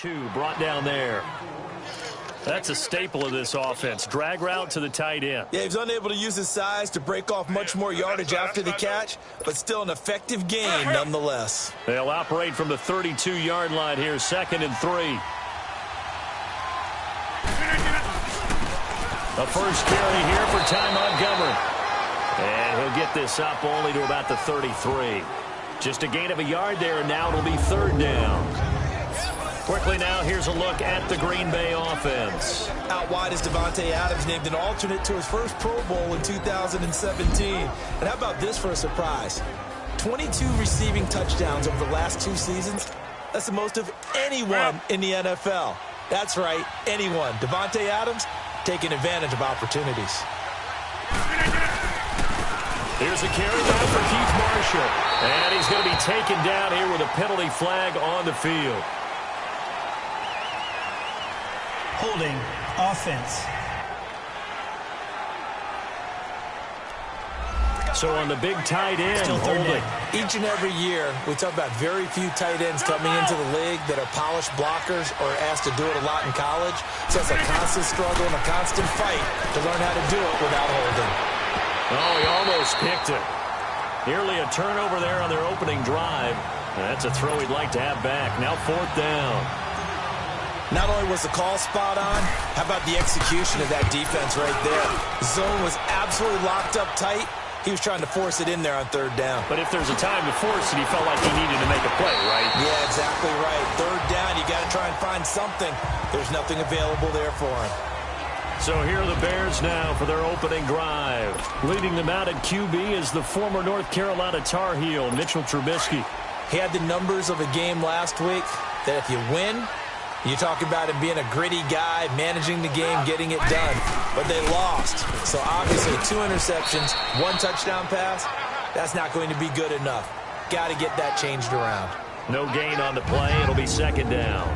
2 brought down there. That's a staple of this offense. Drag route to the tight end. Yeah, he's unable to use his size to break off much more yardage after the catch, but still an effective gain nonetheless. They'll operate from the 32-yard line here, 2nd and 3. A first carry here for Ty Montgomery. And he'll get this up only to about the 33. Just a gain of a yard there, and now it'll be 3rd down. Quickly now, here's a look at the Green Bay offense. Out wide is Davante Adams, named an alternate to his first Pro Bowl in 2017. And how about this for a surprise? 22 receiving touchdowns over the last 2 seasons. That's the most of anyone in the NFL. That's right, anyone. Davante Adams taking advantage of opportunities. Here's a carry now for Keith Marshall. And he's going to be taken down here with a penalty flag on the field. Holding offense. So on the big tight end, holding. Each and every year, we talk about very few tight ends coming into the league that are polished blockers or asked to do it a lot in college. So it's a constant struggle and a constant fight to learn how to do it without holding. Oh, he almost picked it. Nearly a turnover there on their opening drive. That's a throw he'd like to have back. Now 4th down. Not only was the call spot on, how about the execution of that defense right there? The zone was absolutely locked up tight. He was trying to force it in there on 3rd down. But if there's a time to force it, he felt like he needed to make a play, right? Yeah, exactly right. 3rd down, you got to try and find something. There's nothing available there for him. So here are the Bears now for their opening drive. Leading them out at QB is the former North Carolina Tar Heel, Mitchell Trubisky. He had the numbers of a game last week that if you win, you talk about him being a gritty guy, managing the game, getting it done. But they lost. So obviously 2 interceptions, 1 touchdown pass, that's not going to be good enough. Got to get that changed around. No gain on the play. It'll be 2nd down.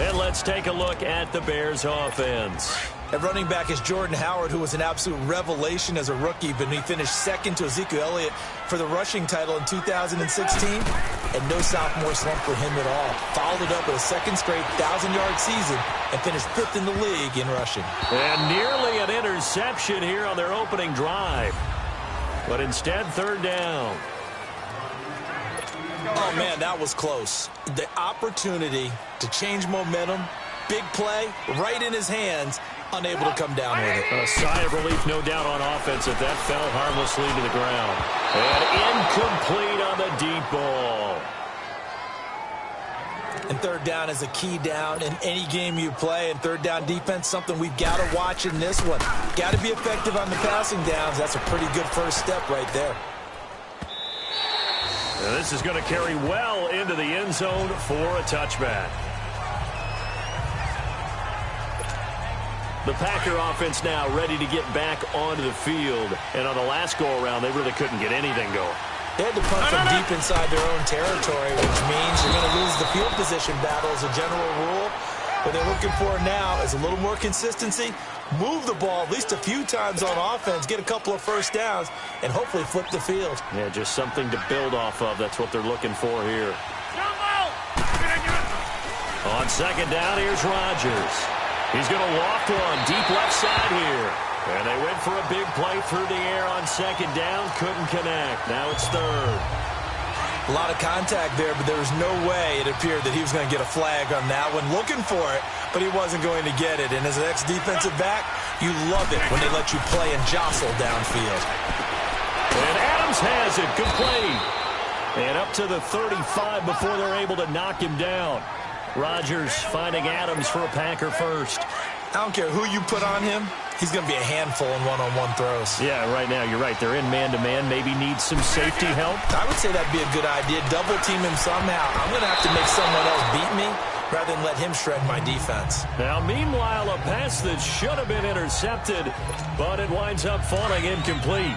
And let's take a look at the Bears offense. At running back is Jordan Howard, who was an absolute revelation as a rookie, but he finished 2nd to Ezekiel Elliott for the rushing title in 2016, and no sophomore slump for him at all. Followed it up with a 2nd straight 1,000-yard season and finished 5th in the league in rushing. And nearly an interception here on their opening drive. But instead, 3rd down. Oh, man, that was close. The opportunity to change momentum, big play, right in his hands, unable to come down with it. A sigh of relief, no doubt, on offense if that fell harmlessly to the ground. And incomplete on the deep ball. And 3rd down is a key down in any game you play. And 3rd down defense, something we've got to watch in this one. Got to be effective on the passing downs. That's a pretty good first step right there. Now this is going to carry well into the end zone for a touchback. The Packer offense now ready to get back onto the field. And on the last go-around, they really couldn't get anything going. They had to punt from deep inside their own territory, which means you're going to lose the field position battle as a general rule. What they're looking for now is a little more consistency, move the ball at least a few times on offense, get a couple of first downs, and hopefully flip the field. Yeah, just something to build off of. That's what they're looking for here. On 2nd down, here's Rodgers. He's going to loft one deep left side here. And they went for a big play through the air on 2nd down. Couldn't connect. Now it's 3rd. A lot of contact there, but there was no way it appeared that he was going to get a flag on that one. Looking for it, but he wasn't going to get it. And as an ex-defensive back, you love it when they let you play and jostle downfield. And Adams has it. Complete. And up to the 35 before they're able to knock him down. Rodgers finding Adams for a Packer first. I don't care who you put on him. He's going to be a handful in one-on-one throws. Yeah, right now, you're right. They're in man-to-man. Maybe need some safety help. I would say that'd be a good idea. Double team him somehow. I'm going to have to make someone else beat me rather than let him shred my defense. Now, meanwhile, a pass that should have been intercepted, but it winds up falling incomplete.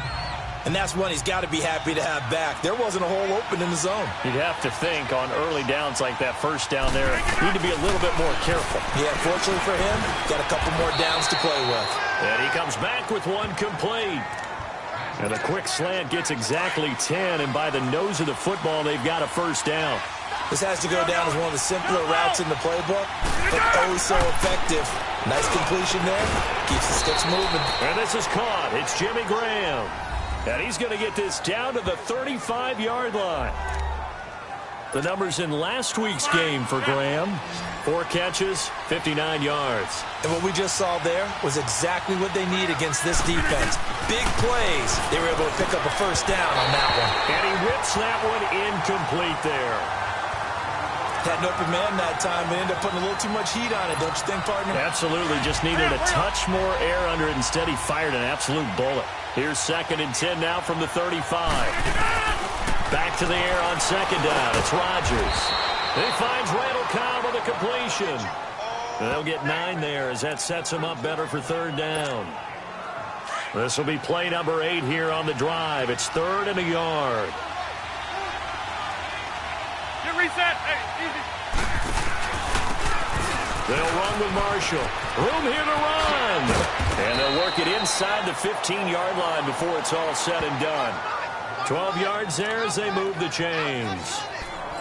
And that's one he's got to be happy to have back. There wasn't a hole open in the zone. You'd have to think on early downs like that first down there, need to be a little bit more careful. Yeah, fortunately for him, got a couple more downs to play with. And he comes back with one complete. And a quick slant gets exactly 10, and by the nose of the football, they've got a first down. This has to go down as one of the simpler routes in the playbook, but oh so effective. Nice completion there. Keeps the sticks moving. And this is caught. It's Jimmy Graham. And he's going to get this down to the 35-yard line. The numbers in last week's game for Graham. 4 catches, 59 yards. And what we just saw there was exactly what they need against this defense. Big plays. They were able to pick up a first down on that one. And he whips that one incomplete there. Had an open man that time. They ended up putting a little too much heat on it, don't you think, partner? Absolutely. Just needed a touch more air under it. Instead, he fired an absolute bullet. Here's 2nd and 10 now from the 35. Back to the air on 2nd down. It's Rodgers. He finds Randall Cobb with a completion. And they'll get 9 there as that sets him up better for 3rd down. This will be play number 8 here on the drive. It's 3rd and a yard. Reset. Hey, easy. They'll run with Marshall. Room here to run. And they'll work it inside the 15-yard line before it's all said and done. 12 yards there as they move the chains.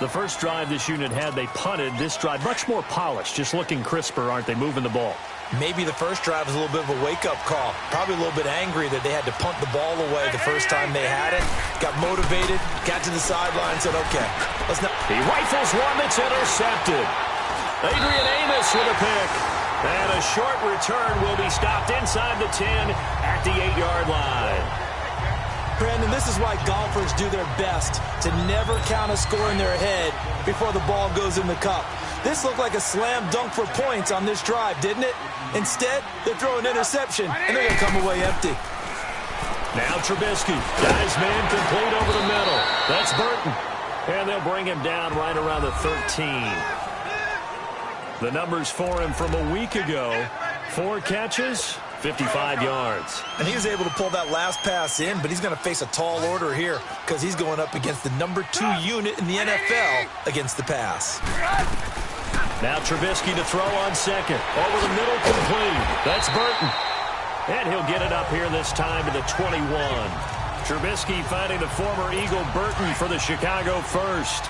The first drive this unit had, they punted. This drive, much more polished, just looking crisper, aren't they, moving the ball? Maybe the first drive was a little bit of a wake-up call. Probably a little bit angry that they had to punt the ball away the first time they had it. Got motivated, got to the sideline, said, okay, let's not. He rifles one that's intercepted. Adrian Amos with a pick. And a short return will be stopped inside the 10 at the 8-yard line. Brandon, this is why golfers do their best to never count a score in their head before the ball goes in the cup. This looked like a slam dunk for points on this drive, didn't it? Instead, they throw an interception, and they're going to come away empty. Now Trubisky. Guy's man complete over the middle. That's Burton. And they'll bring him down right around the 13. The numbers for him from a week ago. 4 catches, 55 yards. And he was able to pull that last pass in, but he's going to face a tall order here because he's going up against the number 2 unit in the NFL against the pass. Now Trubisky to throw on 2nd. Over the middle, complete. That's Burton. And he'll get it up here this time to the 21. Trubisky finding the former Eagle Burton for the Chicago first.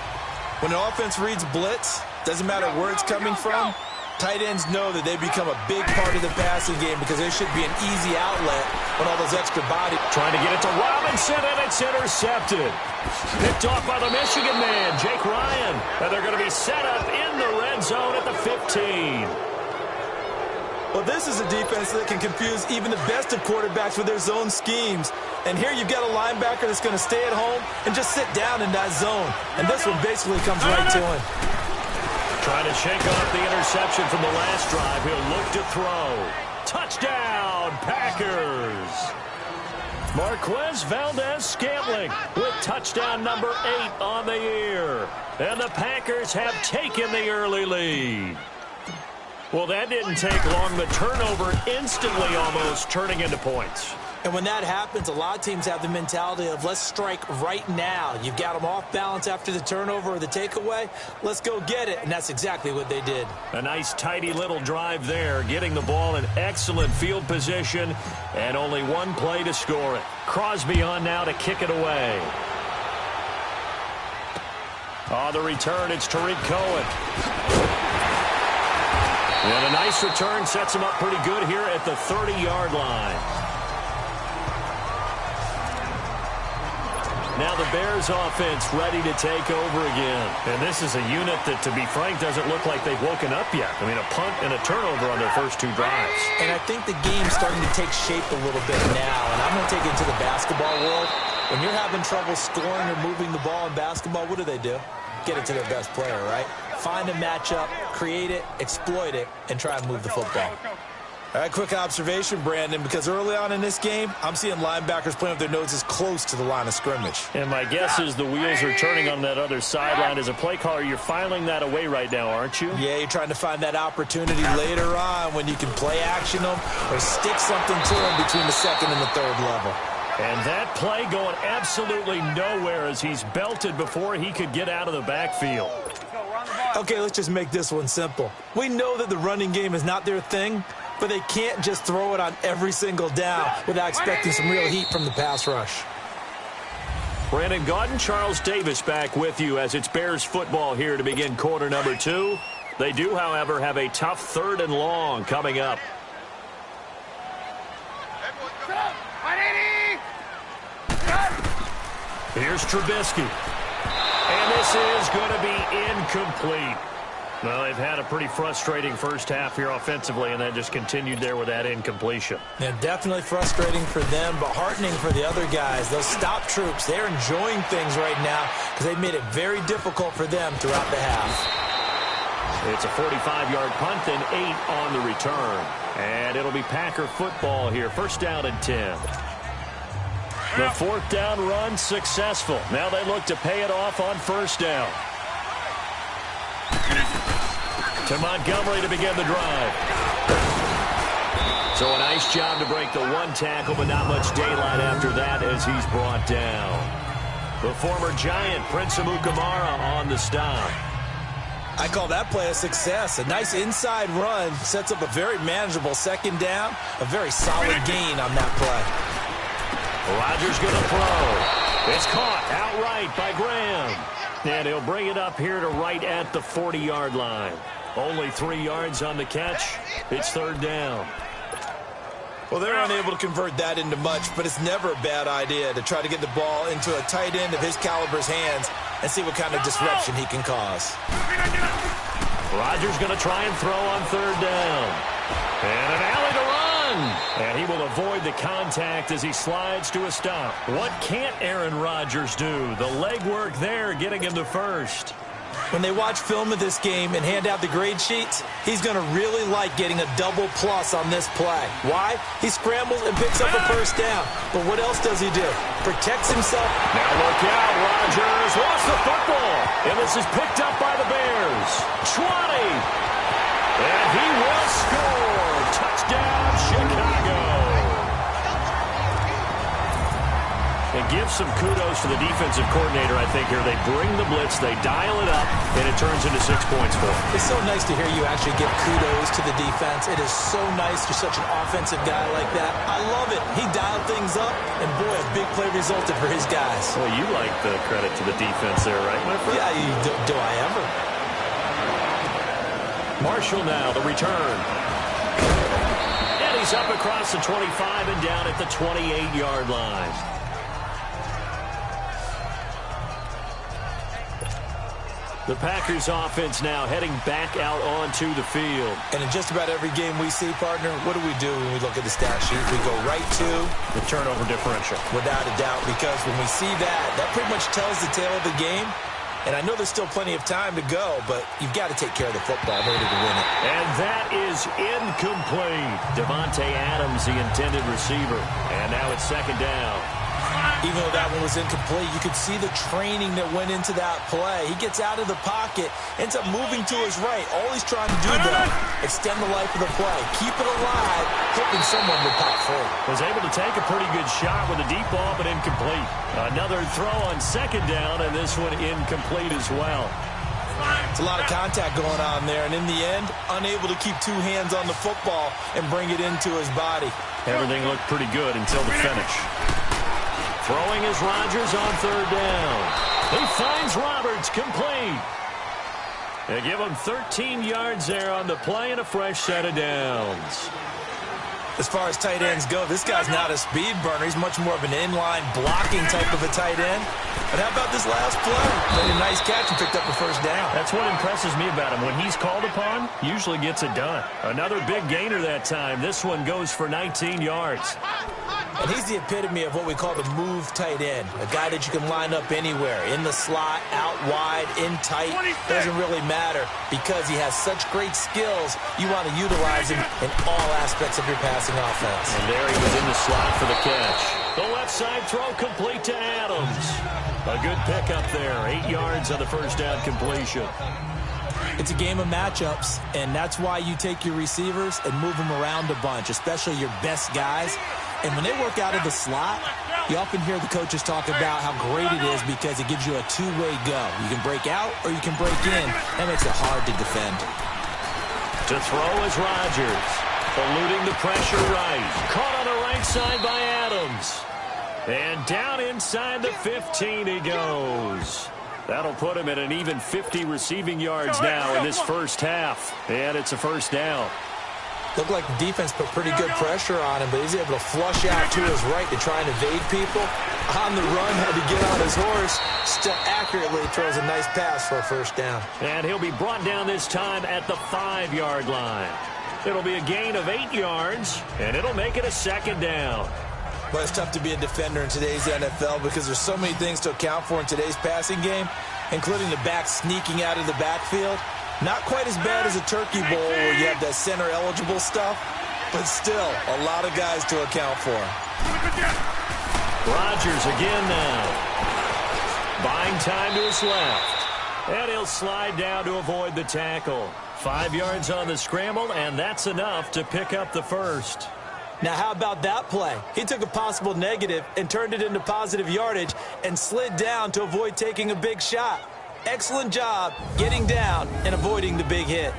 When an offense reads blitz, doesn't matter where it's coming from, tight ends know that they become a big part of the passing game because there should be an easy outlet when all those extra bodies. Trying to get it to Robinson, and it's intercepted. Picked off by the Michigan man, Jake Ryan. And they're going to be set up in the red zone at the 15. Well, this is a defense that can confuse even the best of quarterbacks with their zone schemes. And here you've got a linebacker that's going to stay at home and just sit down in that zone. And this one basically comes right to him. Trying to shake off the interception from the last drive. He'll look to throw. Touchdown, Packers. Marquez Valdez-Scantling with touchdown number 8 on the year. And the Packers have taken the early lead. Well, that didn't take long. The turnover instantly almost turning into points. And when that happens, a lot of teams have the mentality of let's strike right now. You've got them off balance after the turnover or the takeaway. Let's go get it. And that's exactly what they did. A nice, tidy little drive there, getting the ball in excellent field position, and only one play to score it. Crosby on now to kick it away. On the return, it's Tariq Cohen. And a nice return sets him up pretty good here at the 30-yard line. Now the Bears offense ready to take over again. And this is a unit that, to be frank, doesn't look like they've woken up yet. I mean, a punt and a turnover on their first 2 drives. And I think the game's starting to take shape a little bit now. And I'm going to take it to the basketball world. When you're having trouble scoring or moving the ball in basketball, what do? Get it to their best player, right? Find a matchup, create it, exploit it, and try and move the football. All right, quick observation, Brandon, because early on in this game, I'm seeing linebackers playing with their noses close to the line of scrimmage. And my guess is the wheels are turning on that other sideline. As a play caller, you're filing that away right now, aren't you? Yeah, you're trying to find that opportunity later on when you can play action them or stick something to them between the 2nd and the 3rd level. And that play going absolutely nowhere as he's belted before he could get out of the backfield. Okay, let's just make this one simple. We know that the running game is not their thing, but they can't just throw it on every single down without expecting some real heat from the pass rush. Brandon Gaudin, Charles Davis back with you as it's Bears football here to begin quarter number 2. They do, however, have a tough 3rd and long coming up. Here's Trubisky. And this is going to be incomplete. Well, they've had a pretty frustrating first half here offensively, and then just continued there with that incompletion. Yeah, definitely frustrating for them, but heartening for the other guys. Those stop troops, they're enjoying things right now because they've made it very difficult for them throughout the half. It's a 45-yard punt, then 8 on the return. And it'll be Packer football here. First down and 10. The 4th down run successful. Now they look to pay it off on first down. To Montgomery to begin the drive. So a nice job to break the 1 tackle, but not much daylight after that as he's brought down. The former Giant, Prince Amukamara, on the stop. I call that play a success. A nice inside run sets up a very manageable 2nd down. A very solid gain on that play. Rodgers going to throw. It's caught outright by Graham. And he'll bring it up here to right at the 40-yard line. Only 3 yards on the catch. It's 3rd down. Well, they're unable to convert that into much, but it's never a bad idea to try to get the ball into a tight end of his caliber's hands and see what kind of disruption he can cause. Rodgers going to try and throw on 3rd down. And an alley to run. And he will avoid the contact as he slides to a stop. What can't Aaron Rodgers do? The legwork there getting him to first. When they watch film of this game and hand out the grade sheets, he's going to really like getting a double plus on this play. Why? He scrambles and picks up a first down. But what else does he do? Protects himself. Now look out, Rodgers lost the football. And this is picked up by the Bears. 20. And he will score. Touchdown, Chicago. And give some kudos to the defensive coordinator, I think, here. They bring the blitz, they dial it up, and it turns into 6 points for them. It's so nice to hear you actually give kudos to the defense. It is so nice you're such an offensive guy like that. I love it. He dialed things up, and boy, a big play resulted for his guys. Well, you like the credit to the defense there, right, my friend? Yeah, do I ever? Marshall now, the return. And he's up across the 25 and down at the 28-yard line. The Packers offense now heading back out onto the field. And in just about every game we see, partner, what do we do when we look at the stat sheet? We go right to the turnover differential. Without a doubt, because when we see that, that pretty much tells the tale of the game. And I know there's still plenty of time to go, but you've got to take care of the football in order to win it. And that is incomplete. Devontae Adams, the intended receiver. And now it's 2nd down. Even though that one was incomplete, you could see the training that went into that play. He gets out of the pocket, ends up moving to his right. All he's trying to do, though, extend the life of the play. Keep it alive, hoping someone would pop free. Was able to take a pretty good shot with a deep ball, but incomplete. Another throw on 2nd down, and this one incomplete as well. It's a lot of contact going on there, and in the end, unable to keep 2 hands on the football and bring it into his body. Everything looked pretty good until the finish. Throwing is Rodgers on 3rd down. He finds Roberts complete. They give him 13 yards there on the play and a fresh set of downs. As far as tight ends go, this guy's not a speed burner. He's much more of an inline blocking type of a tight end. But how about this last play? Made a nice catch and picked up a first down. That's what impresses me about him. When he's called upon, usually gets it done. Another big gainer that time. This one goes for 19 yards. And he's the epitome of what we call the move tight end. A guy that you can line up anywhere. In the slot, out wide, in tight. Doesn't really matter because he has such great skills. You want to utilize him in all aspects of your passing offense. And there he was in the slot for the catch. The left side throw complete to Adams. A good pickup there. 8 yards on the first down completion. It's a game of matchups, and that's why you take your receivers and move them around a bunch, especially your best guys. And when they work out of the slot, you often hear the coaches talk about how great it is because it gives you a two-way go. You can break out or you can break in. That makes it hard to defend. To throw is Rodgers. Eluding the pressure right. Caught on the right side by Adams. And down inside the 15 he goes. That'll put him at an even 50 receiving yards now in this first half. And it's a first down. Looked like the defense put pretty good pressure on him, but he's able to flush out to his right to try and evade people. On the run, had to get on his horse. Still accurately throws a nice pass for a first down. And he'll be brought down this time at the 5-yard line. It'll be a gain of 8 yards, and it'll make it a second down. Well, it's tough to be a defender in today's NFL because there's so many things to account for in today's passing game, including the back sneaking out of the backfield. Not quite as bad as a turkey bowl where you have that center-eligible stuff, but still a lot of guys to account for. Rodgers again now. Buying time to his left. And he'll slide down to avoid the tackle. 5 yards on the scramble, and that's enough to pick up the first. Now, how about that play? He took a possible negative and turned it into positive yardage and slid down to avoid taking a big shot. Excellent job getting down and avoiding the big hit.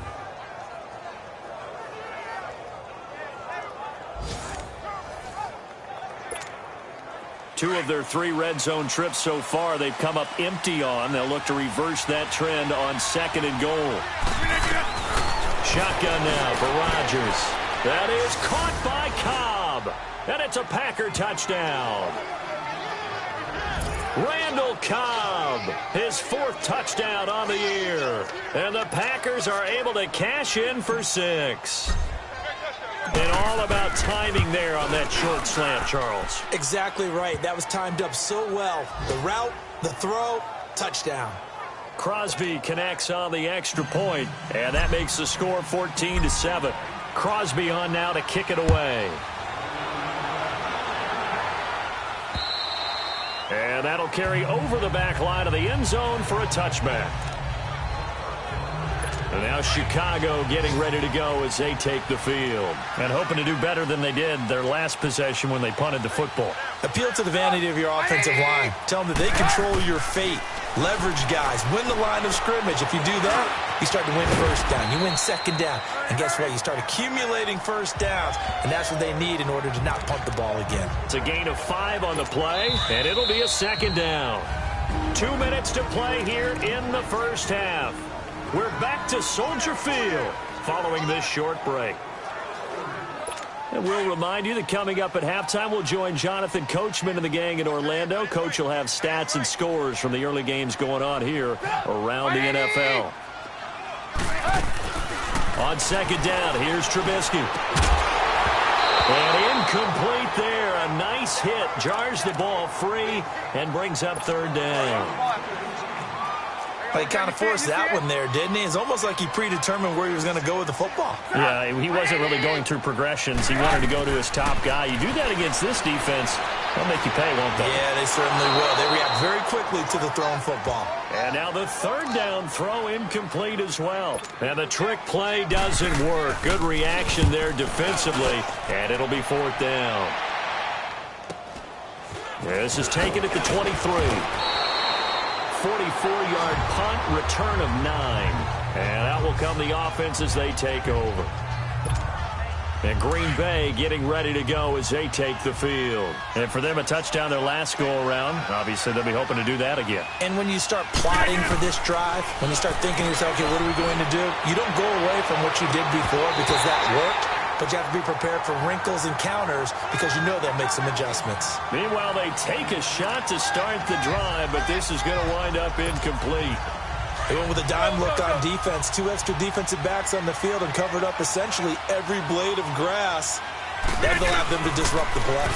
Two of their 3 red zone trips so far they've come up empty on. They'll look to reverse that trend on 2nd and goal. Shotgun now for Rodgers. That is caught by Cobb. And it's a Packer touchdown. Randall Cobb, his 4th touchdown on the year. And the Packers are able to cash in for 6. And all about timing there on that short slant, Charles. Exactly right. That was timed up so well. The route, the throw, touchdown. Crosby connects on the extra point, and that makes the score 14-7. Crosby on now to kick it away. And that'll carry over the back line of the end zone for a touchback. And now Chicago getting ready to go as they take the field. And hoping to do better than they did their last possession when they punted the football. Appeal to the vanity of your offensive line. Tell them that they control your fate. Leverage guys. Win the line of scrimmage. If you do that, you start to win first down. You win second down. And guess what? You start accumulating first downs. And that's what they need in order to not punt the ball again. It's a gain of 5 on the play, and it'll be a second down. 2 minutes to play here in the first half. We're back to Soldier Field following this short break. And we'll remind you that coming up at halftime, we'll join Jonathan Coachman and the gang in Orlando. Coach will have stats and scores from the early games going on here around the NFL. On 2nd down, here's Trubisky. And incomplete there. A nice hit. Jars the ball free and brings up 3rd down. Well, he kind of forced that one there, didn't he? It's almost like he predetermined where he was going to go with the football. Yeah, he wasn't really going through progressions. He wanted to go to his top guy. You do that against this defense, they'll make you pay, won't they? Yeah, they certainly will. They react very quickly to the thrown football. And now the 3rd down throw incomplete as well. And the trick play doesn't work. Good reaction there defensively, and it'll be 4th down. This is taken at the 23. 44-yard punt, return of 9. And out will come the offense as they take over. And Green Bay getting ready to go as they take the field. And for them, a touchdown their last go-around. Obviously, they'll be hoping to do that again. And when you start plotting for this drive, when you start thinking to yourself, okay, what are we going to do? You don't go away from what you did before because that worked. But you have to be prepared for wrinkles and counters because you know they'll make some adjustments. Meanwhile, they take a shot to start the drive, but this is going to wind up incomplete. They went with a dime look on defense. 2 extra defensive backs on the field and covered up essentially every blade of grass. That allowed them to disrupt the play.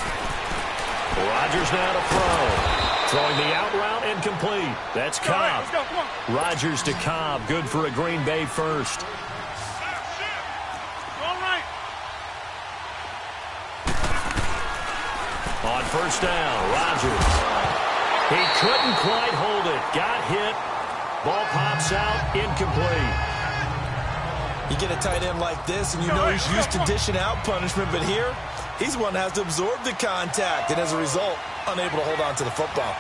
Rodgers now to throw. Throwing the out route incomplete. That's Cobb. Rodgers to Cobb. Good for a Green Bay first. On 1st down, Rodgers. He couldn't quite hold it. Got hit. Ball pops out. Incomplete. You get a tight end like this, and you know he's used to dishing out punishment, but here, he's one that has to absorb the contact, and as a result, unable to hold on to the football.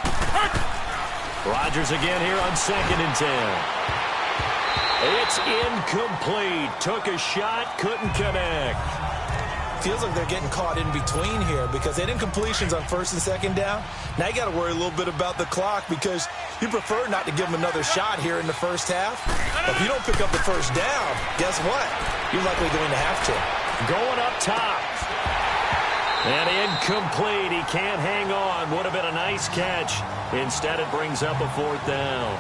Rodgers again here on 2nd and 10. It's incomplete. Took a shot, couldn't connect. Feels like they're getting caught in between here because they didn't completions on first and second down. Now you got to worry a little bit about the clock because you prefer not to give them another shot here in the first half. But if you don't pick up the first down, guess what? You're likely going to have to. Going up top. And incomplete. He can't hang on. Would have been a nice catch. Instead, it brings up a fourth down.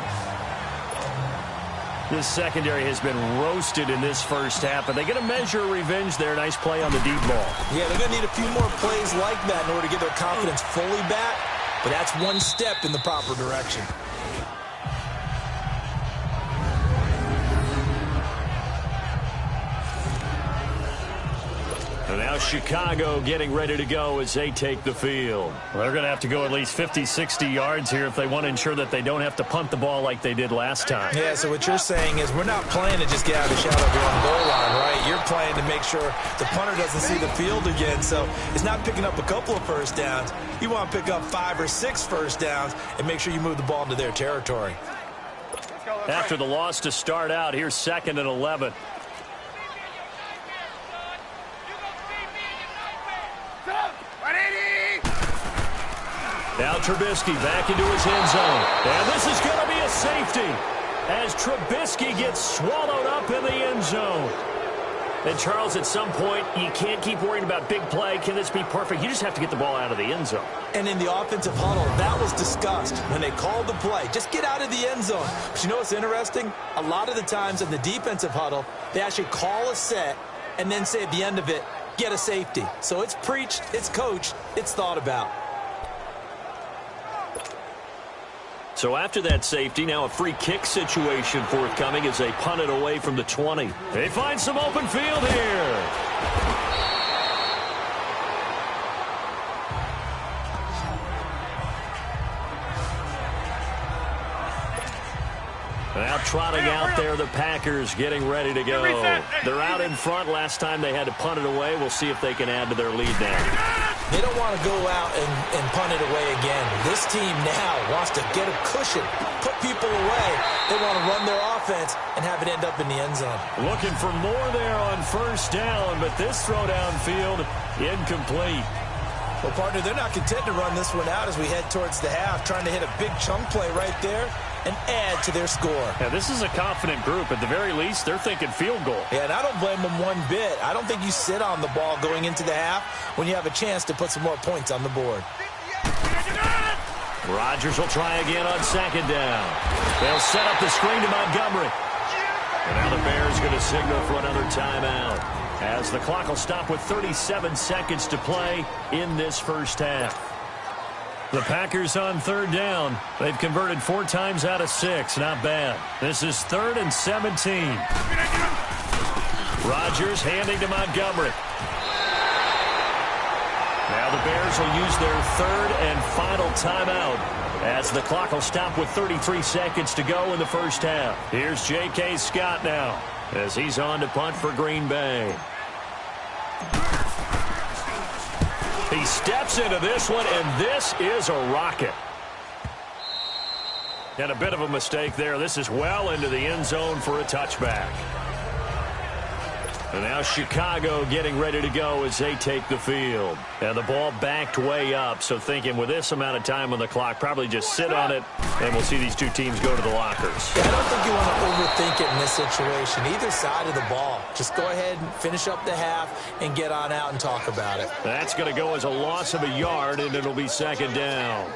This secondary has been roasted in this first half, but they're going to measure revenge there. Nice play on the deep ball. Yeah, they're going to need a few more plays like that in order to get their confidence fully back, but that's one step in the proper direction. And now Chicago getting ready to go as they take the field. Well, they're going to have to go at least 50, 60 yards here if they want to ensure that they don't have to punt the ball like they did last time. Yeah, so what you're saying is we're not playing to just get out of the shadow of your own goal line, right? You're playing to make sure the punter doesn't see the field again. So it's not picking up a couple of first downs. You want to pick up 5 or 6 first downs and make sure you move the ball into their territory. After the loss to start out, here's 2nd and 11. Now Trubisky back into his end zone. And this is going to be a safety as Trubisky gets swallowed up in the end zone. And, Charles, at some point, you can't keep worrying about big play. Can this be perfect? You just have to get the ball out of the end zone. And in the offensive huddle, that was discussed when they called the play. Just get out of the end zone. But you know what's interesting? A lot of the times in the defensive huddle, they actually call a set and then say at the end of it, get a safety. So it's preached, it's coached, it's thought about. So after that safety, now a free kick situation forthcoming as they punt it away from the 20. They find some open field here. Now trotting out there, the Packers getting ready to go. They're out in front. Last time they had to punt it away. We'll see if they can add to their lead now. They don't want to go out and punt it away again. This team now wants to get a cushion, put people away. They want to run their offense and have it end up in the end zone. Looking for more there on first down, but this throw downfield incomplete. Well, partner, they're not content to run this one out as we head towards the half, trying to hit a big chunk play right there and add to their score. Yeah, this is a confident group. At the very least, they're thinking field goal. Yeah, and I don't blame them one bit. I don't think you sit on the ball going into the half when you have a chance to put some more points on the board. Rodgers will try again on 2nd down. They'll set up the screen to Montgomery. And now the Bears going to signal for another timeout as the clock will stop with 37 seconds to play in this first half. The Packers on 3rd down. They've converted 4 times out of 6. Not bad. This is 3rd and 17. Rodgers handing to Montgomery. Now the Bears will use their 3rd and final timeout as the clock will stop with 33 seconds to go in the first half. Here's J.K. Scott now as he's on to punt for Green Bay. He steps into this one, and this is a rocket. And a bit of a mistake there. This is well into the end zone for a touchback. And now Chicago getting ready to go as they take the field. And the ball backed way up, so thinking with this amount of time on the clock, probably just sit on it, and we'll see these two teams go to the lockers. Yeah, I don't think you want to overthink it in this situation, either side of the ball. Just go ahead and finish up the half and get on out and talk about it. That's going to go as a loss of a yard, and it'll be 2nd down.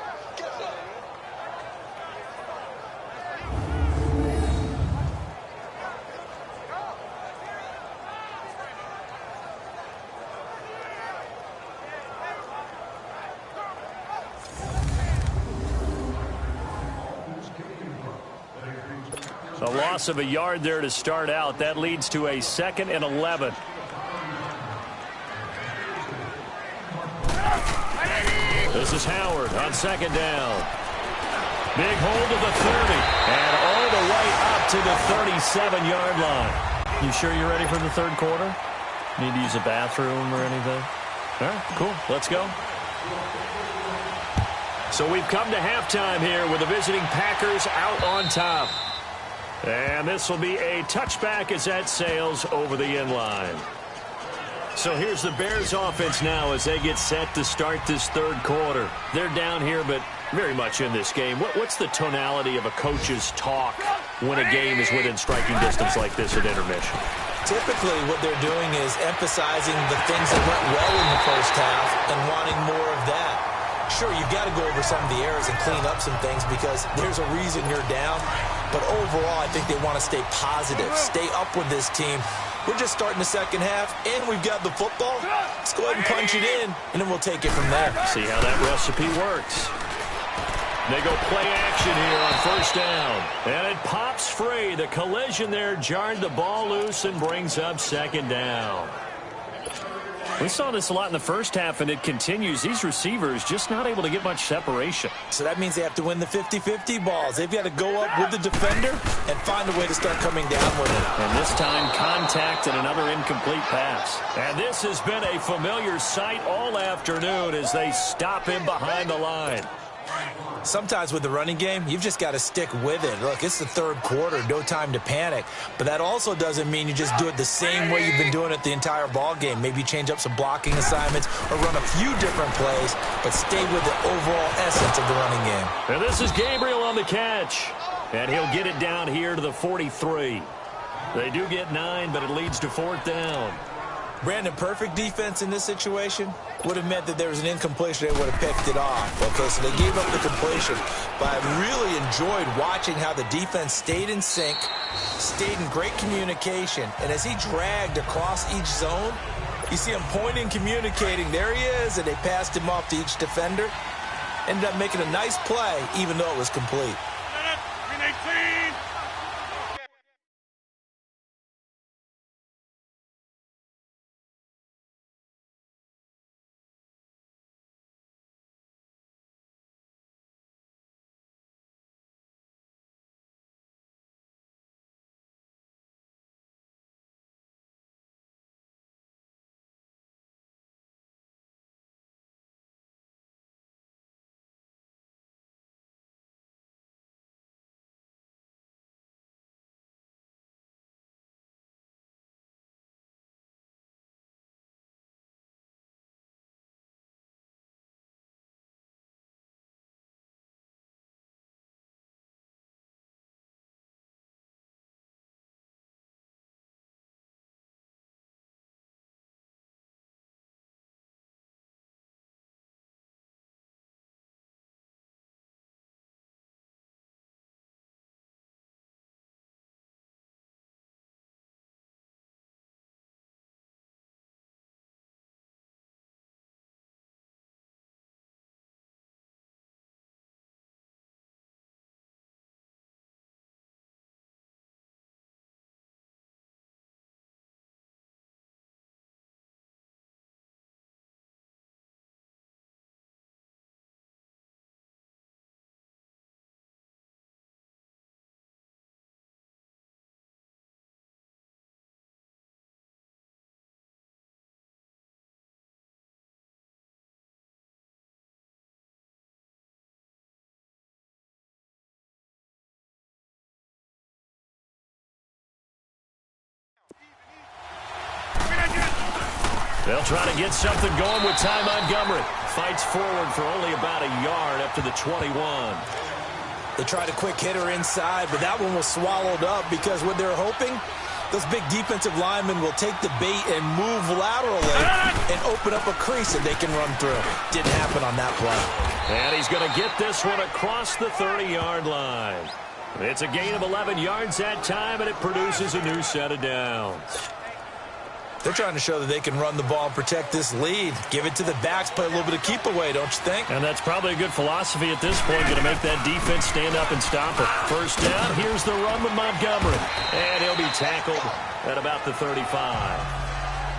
A loss of a yard there to start out. That leads to a 2nd and 11. This is Howard on 2nd down. Big hold of the 30. And all the way up to the 37-yard line. You sure you're ready for the 3rd quarter? Need to use a bathroom or anything? All right, cool. Let's go. So we've come to halftime here with the visiting Packers out on top. And this will be a touchback as that sails over the end line. So here's the Bears offense now as they get set to start this third quarter. They're down here, but very much in this game. What's the tonality of a coach's talk when a game is within striking distance like this at intermission? Typically, what they're doing is emphasizing the things that went well in the first half and wanting more of that. Sure, you've got to go over some of the errors and clean up some things because there's a reason you're down. But overall, I think they want to stay positive, stay up with this team. We're just starting the second half, and we've got the football. Let's go ahead and punch it in, and then we'll take it from there. See how that recipe works. They go play action here on first down. And it pops free. The collision there jarred the ball loose and brings up second down. We saw this a lot in the first half, and it continues. These receivers just not able to get much separation. So that means they have to win the 50-50 balls. They've got to go up with the defender and find a way to start coming down with it. And this time, contact and another incomplete pass. And this has been a familiar sight all afternoon as they stop him behind the line. Sometimes with the running game, you've just got to stick with it. Look, it's the third quarter, no time to panic. But that also doesn't mean you just do it the same way you've been doing it the entire ball game. Maybe change up some blocking assignments or run a few different plays, but stay with the overall essence of the running game. And this is Gabriel on the catch. And he'll get it down here to the 43. They do get 9, but it leads to fourth down. Brandon, perfect defense in this situation would have meant that there was an incompletion. They would have picked it off. Okay, so they gave up the completion. But I really enjoyed watching how the defense stayed in sync, stayed in great communication. And as he dragged across each zone, you see him pointing, communicating. There he is, and they passed him off to each defender. Ended up making a nice play, even though it was complete. They'll try to get something going with Ty Montgomery. Fights forward for only about a yard up to the 21. They tried a quick hitter inside, but that one was swallowed up because what they're hoping, those big defensive linemen will take the bait and move laterally and open up a crease that they can run through. Didn't happen on that play. And he's going to get this one across the 30-yard line. It's a gain of 11 yards that time, and it produces a new set of downs. They're trying to show that they can run the ball and protect this lead. Give it to the backs, play a little bit of keep away, don't you think? And that's probably a good philosophy at this point, going to make that defense stand up and stop it. First down, here's the run with Montgomery. And he'll be tackled at about the 35.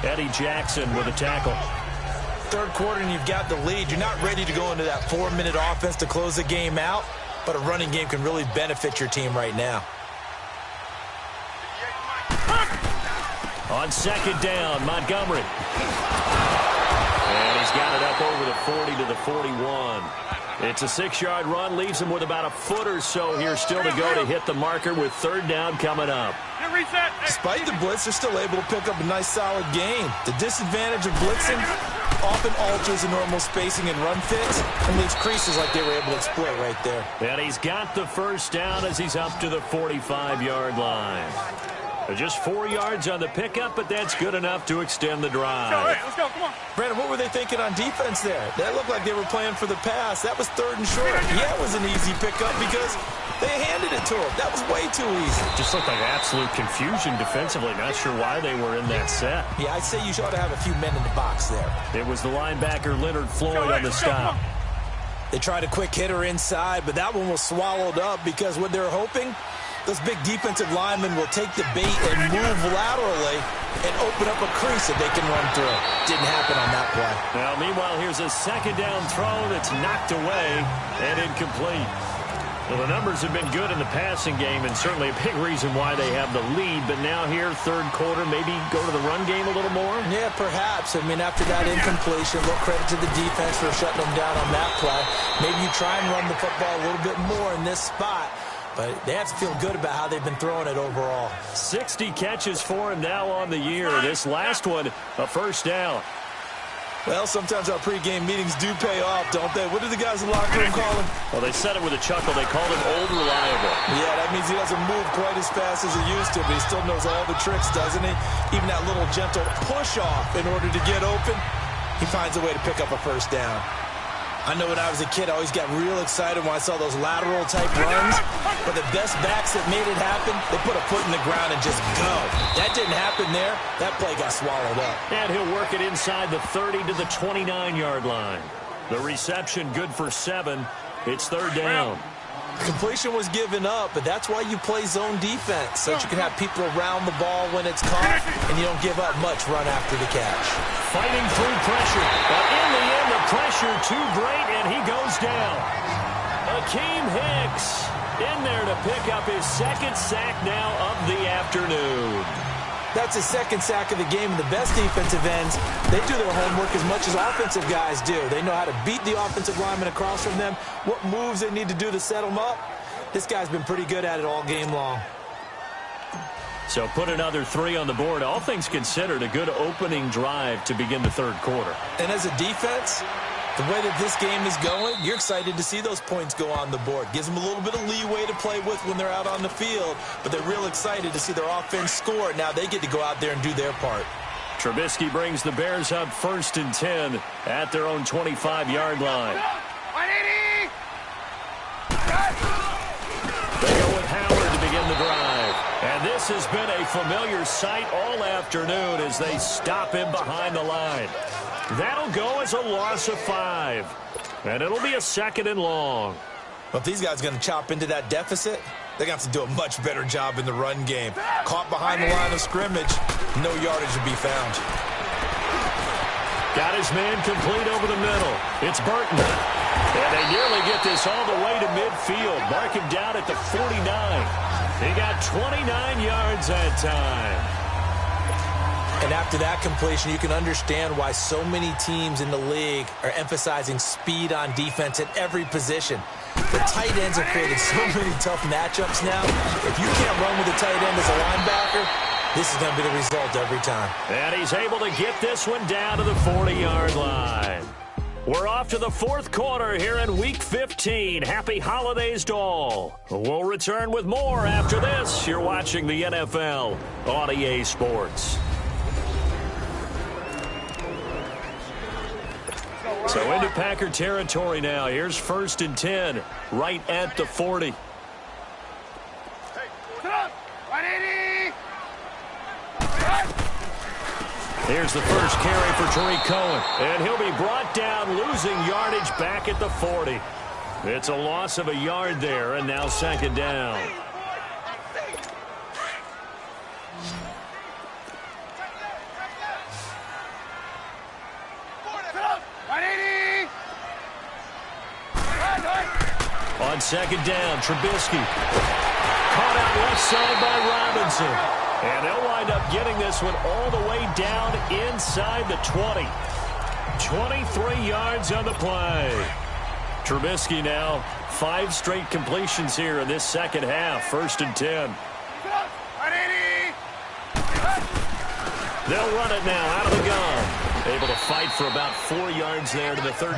Eddie Jackson with a tackle. Third quarter and you've got the lead. You're not ready to go into that 4-minute offense to close the game out, but a running game can really benefit your team right now. On second down, Montgomery. And he's got it up over the 40 to the 41. It's a 6-yard run, leaves him with about a foot or so here still to go to hit the marker with third down coming up. Despite the blitz, they're still able to pick up a nice solid gain. The disadvantage of blitzing often alters the normal spacing and run fits and leaves creases like they were able to exploit right there. And he's got the first down as he's up to the 45-yard line. Just 4 yards on the pickup, but that's good enough to extend the drive. Let's go, come on. Brandon, what were they thinking on defense there? That looked like they were playing for the pass. That was 3rd and short. Yeah, it was an easy pickup because they handed it to him. That was way too easy. Just looked like absolute confusion defensively. Not sure why they were in that set. Yeah, I'd say you should have a few men in the box there. It was the linebacker Leonard Floyd on the stop. They tried a quick hitter inside, but that one was swallowed up because what they're hoping, those big defensive linemen will take the bait and move laterally and open up a crease that they can run through. Didn't happen on that play. Now, meanwhile, here's a 2nd down throw that's knocked away and incomplete. Well, the numbers have been good in the passing game and certainly a big reason why they have the lead. But now here, 3rd quarter, maybe go to the run game a little more? Yeah, perhaps. I mean, after that incompletion, a little credit to the defense for shutting them down on that play. Maybe you try and run the football a little bit more in this spot. But they have to feel good about how they've been throwing it overall. 60 catches for him now on the year. This last one, a first down. Well, sometimes our pregame meetings do pay off, don't they? What do the guys in the locker room call him? Well, they said it with a chuckle. They called him Old Reliable. Yeah, that means he doesn't move quite as fast as he used to, but he still knows all the tricks, doesn't he? Even that little gentle push-off in order to get open, he finds a way to pick up a first down. I know when I was a kid, I always got real excited when I saw those lateral-type runs. But the best backs that made it happen, they put a foot in the ground and just go. That didn't happen there. That play got swallowed up. And he'll work it inside the 30 to the 29-yard line. The reception good for 7. It's 3rd down. Completion was given up, but that's why you play zone defense, so that you can have people around the ball when it's caught, and you don't give up much run after the catch. Fighting through pressure, but in the end, the pressure too great, and he goes down. Akeem Hicks in there to pick up his 2nd sack now of the afternoon. That's his 2nd sack of the game, and the best defensive ends, they do their homework as much as offensive guys do. They know how to beat the offensive lineman across from them, what moves they need to do to set them up. This guy's been pretty good at it all game long. So put another 3 on the board. All things considered, a good opening drive to begin the 3rd quarter. And as a defense, the way that this game is going, you're excited to see those points go on the board. Gives them a little bit of leeway to play with when they're out on the field, but they're real excited to see their offense score. Now they get to go out there and do their part. Trubisky brings the Bears up 1st and 10 at their own 25-yard line. They go with Howard to begin the drive. And this has been a familiar sight all afternoon as they stop him behind the line. That'll go as a loss of 5. And it'll be a 2nd and long. Well, if these guys are going to chop into that deficit, they're going to have to do a much better job in the run game. Caught behind the line of scrimmage, no yardage to be found. Got his man complete over the middle. It's Burton. And they nearly get this all the way to midfield. Mark him down at the 49. He got 29 yards that time. And after that completion, you can understand why so many teams in the league are emphasizing speed on defense at every position. The tight ends have created so many tough matchups now. If you can't run with a tight end as a linebacker, this is going to be the result every time. And he's able to get this one down to the 40-yard line. We're off to the 4th quarter here in Week 15. Happy holidays to all. We'll return with more after this. You're watching the NFL on EA Sports. So into Packer territory now. Here's 1st and 10, right at the 40. Hey, sit up. 180. Here's the first carry for Tariq Cohen. And he'll be brought down, losing yardage back at the 40. It's a loss of a yard there, and now 2nd down. On 2nd down, Trubisky. Caught out left side by Robinson. And they'll wind up getting this one all the way down inside the 20. 23 yards on the play. Trubisky now 5 straight completions here in this second half. 1st and 10. They'll run it now out of the gun. Able to fight for about 4 yards there to the 13.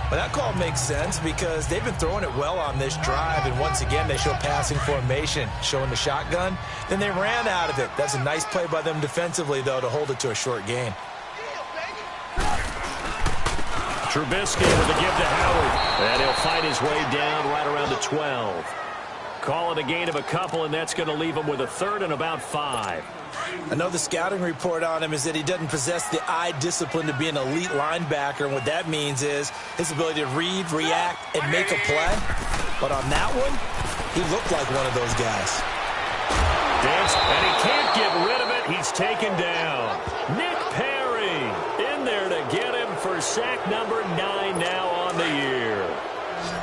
Well, that call makes sense because they've been throwing it well on this drive, and once again they show passing formation, showing the shotgun. Then they ran out of it. That's a nice play by them defensively, though, to hold it to a short gain. Trubisky with the give to Howard, and he'll fight his way down right around the 12. Call it a gain of a couple, and that's going to leave him with a 3rd and about 5. Another scouting report on him is that he doesn't possess the eye discipline to be an elite linebacker, and what that means is his ability to read, react, and make a play. But on that one, he looked like one of those guys. Dance, and he can't get rid of it. He's taken down. Nick Perry in there to get him for sack number 9 now on the year.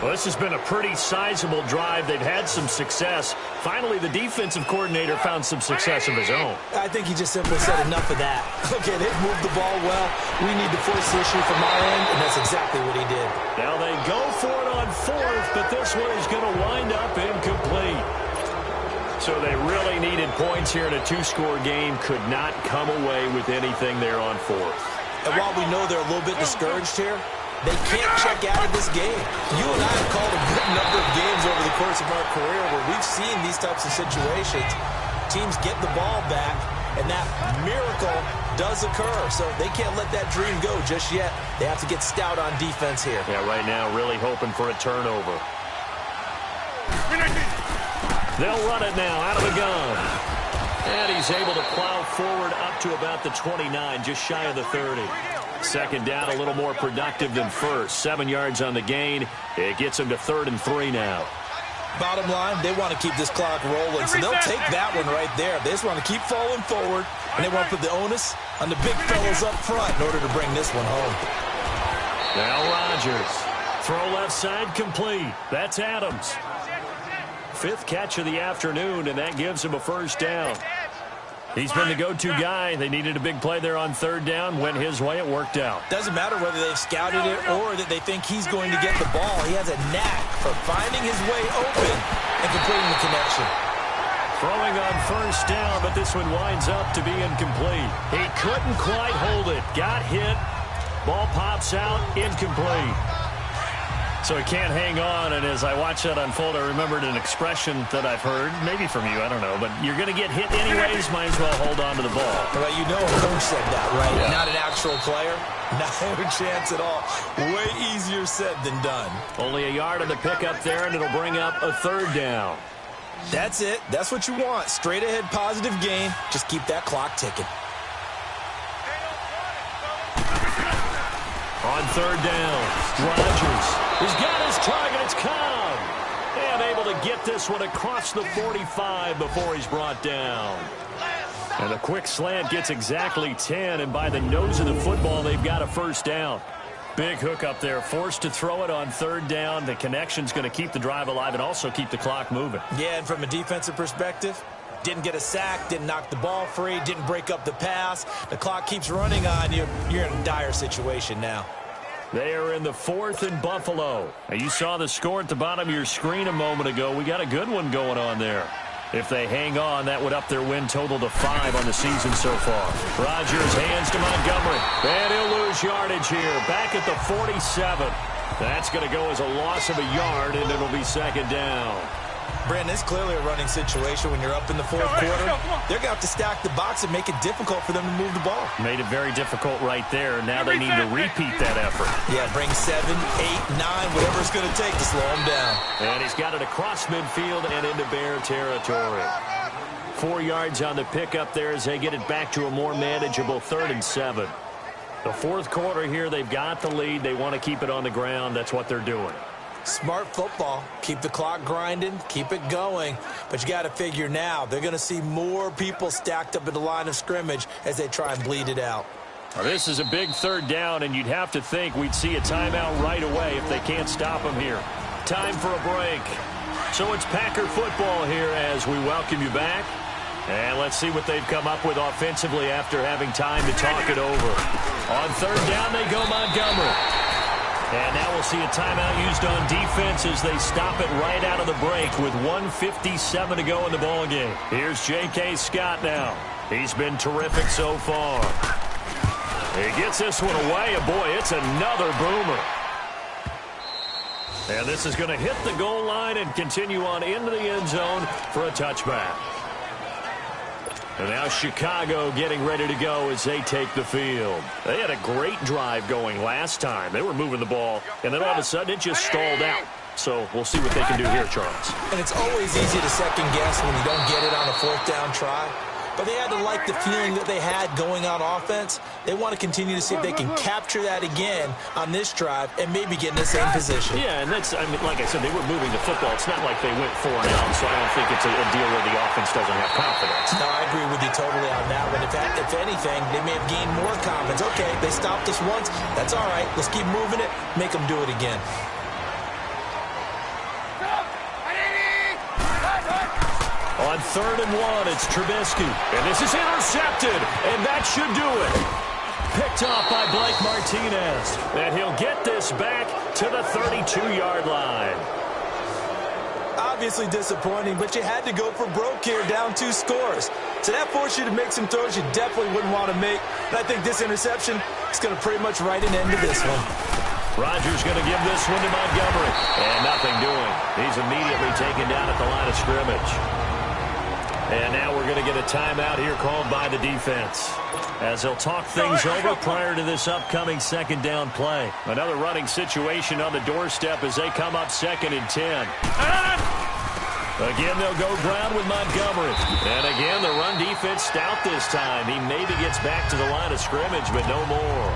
Well, this has been a pretty sizable drive. They've had some success. Finally, the defensive coordinator found some success of his own. I think he just simply said enough of that. Okay, they've moved the ball well. We need to force the issue from our end, and that's exactly what he did. Now they go for it on 4th, but this one is going to wind up incomplete. So they really needed points here in a 2-score game. Could not come away with anything there on 4th. And while we know they're a little bit discouraged here, they can't check out of this game. You and I have called a good number of games over the course of our career where we've seen these types of situations. Teams get the ball back, and that miracle does occur. So they can't let that dream go just yet. They have to get stout on defense here. Yeah, right now really hoping for a turnover. They'll run it now out of the gun. And he's able to plow forward up to about the 29, just shy of the 30. 2nd down, a little more productive than 1st. 7 yards on the gain. It gets him to 3rd and 3 now. Bottom line, they want to keep this clock rolling, so they'll take that one right there. They just want to keep falling forward, and they want to put the onus on the big fellas up front in order to bring this one home. Now Rodgers. Throw left side complete. That's Adams. 5th catch of the afternoon, and that gives him a 1st down. He's been the go-to guy. They needed a big play there on 3rd down. Went his way. It worked out. Doesn't matter whether they've scouted it or that they think he's going to get the ball. He has a knack for finding his way open and completing the connection. Throwing on 1st down, but this one winds up to be incomplete. He couldn't quite hold it. Got hit. Ball pops out. Incomplete. So he can't hang on, and as I watch that unfold, I remembered an expression that I've heard, maybe from you, I don't know, but you're going to get hit anyways, might as well hold on to the ball. Well, you know a coach said that, right? Yeah. Not an actual player. Not a chance at all. Way easier said than done. Only a yard on the pickup there, and it'll bring up a 3rd down. That's it. That's what you want. Straight ahead positive gain. Just keep that clock ticking. On 3rd down, Rodgers. He's got his target. It's Cobb. And able to get this one across the 45 before he's brought down. And a quick slant gets exactly 10. And by the nose of the football, they've got a 1st down. Big hook up there. Forced to throw it on 3rd down. The connection's going to keep the drive alive and also keep the clock moving. Yeah, and from a defensive perspective, didn't get a sack, didn't knock the ball free, didn't break up the pass. The clock keeps running on you. You're in a dire situation now. They are in the 4th in Buffalo. Now, you saw the score at the bottom of your screen a moment ago. We got a good one going on there. If they hang on, that would up their win total to 5 on the season so far. Rodgers hands to Montgomery. And he'll lose yardage here. Back at the 47. That's going to go as a loss of a yard, and it'll be 2nd down. Brandon, it's clearly a running situation when you're up in the 4th quarter. They're going to have to stack the box and make it difficult for them to move the ball. Made it very difficult right there. Now they need to repeat that effort. Yeah, bring 7, 8, 9, whatever it's going to take to slow them down. And he's got it across midfield and into Bear territory. 4 yards on the pickup there as they get it back to a more manageable 3rd and 7. The 4th quarter here, they've got the lead. They want to keep it on the ground. That's what they're doing. Smart football. Keep the clock grinding. Keep it going. But you got to figure now, they're going to see more people stacked up at the line of scrimmage as they try and bleed it out. Well, this is a big 3rd down, and you'd have to think we'd see a timeout right away if they can't stop them here. Time for a break. So it's Packer football here as we welcome you back. And let's see what they've come up with offensively after having time to talk it over. On 3rd down, they go Montgomery. And now we'll see a timeout used on defense as they stop it right out of the break with 1:57 to go in the ball game. Here's J.K. Scott now. He's been terrific so far. He gets this one away, and boy, it's another boomer. And this is going to hit the goal line and continue on into the end zone for a touchback. And now Chicago getting ready to go as they take the field. They had a great drive going last time. They were moving the ball, and then all of a sudden it just stalled out. So we'll see what they can do here, Charles. And it's always easy to second guess when you don't get it on a fourth down try. But they had to like the feeling that they had going on offense. They want to continue to see if they can capture that again on this drive and maybe get in the same position. Yeah, and that's, I mean, like I said, they were moving the football. It's not like they went 4 and out, so I don't think it's a deal where the offense doesn't have confidence. No, I agree with you totally on that one. In fact, if anything, they may have gained more confidence. Okay, they stopped us once. That's all right. Let's keep moving it. Make them do it again. On 3rd and 1, it's Trubisky. And this is intercepted, and that should do it. Picked off by Blake Martinez. And he'll get this back to the 32-yard line. Obviously disappointing, but you had to go for broke here, down 2 scores. So that forced you to make some throws you definitely wouldn't want to make. And I think this interception is going to pretty much write an end to this one. Rodgers going to give this one to Montgomery. And nothing doing. He's immediately taken down at the line of scrimmage. And now we're going to get a timeout here called by the defense, as they'll talk things over prior to this upcoming second down play. Another running situation on the doorstep as they come up 2nd and 10. Again, they'll go ground with Montgomery. And again, the run defense stout this time. He maybe gets back to the line of scrimmage, but no more.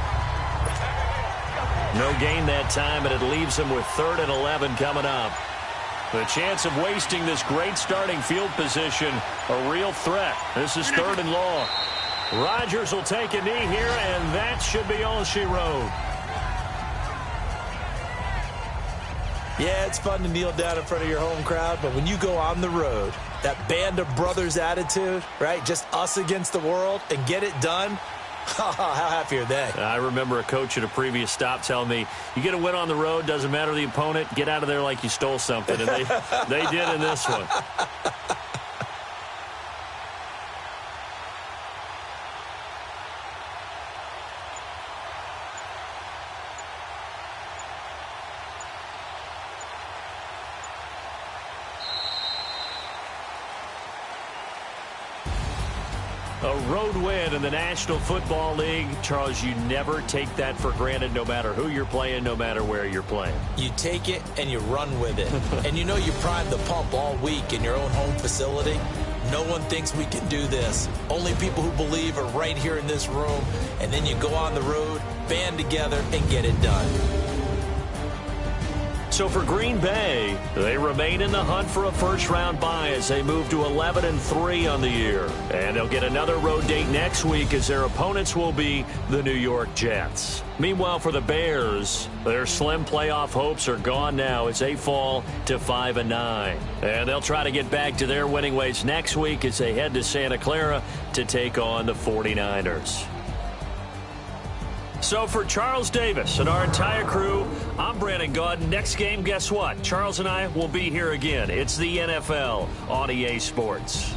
No gain that time, and it leaves him with 3rd and 11 coming up. The chance of wasting this great starting field position, a real threat. This is 3rd and long. Rodgers will take a knee here, and that should be all she wrote. Yeah, it's fun to kneel down in front of your home crowd, but when you go on the road, that band of brothers attitude, right, just us against the world, and get it done, how happy are they? I remember a coach at a previous stop telling me, you get a win on the road, doesn't matter the opponent, get out of there like you stole something. And they did in this one. A road win in the National Football League. Charles, you never take that for granted, no matter who you're playing, no matter where you're playing. You take it and you run with it. And you know you primed the pump all week in your own home facility. No one thinks we can do this. Only people who believe are right here in this room. And then you go on the road, band together, and get it done. So for Green Bay, they remain in the hunt for a first-round bye as they move to 11-3 on the year. And they'll get another road date next week as their opponents will be the New York Jets. Meanwhile, for the Bears, their slim playoff hopes are gone now as they fall to 5-9. And they'll try to get back to their winning ways next week as they head to Santa Clara to take on the 49ers. So for Charles Davis and our entire crew, I'm Brandon Gaudin. Next game, guess what? Charles and I will be here again. It's the NFL on EA Sports.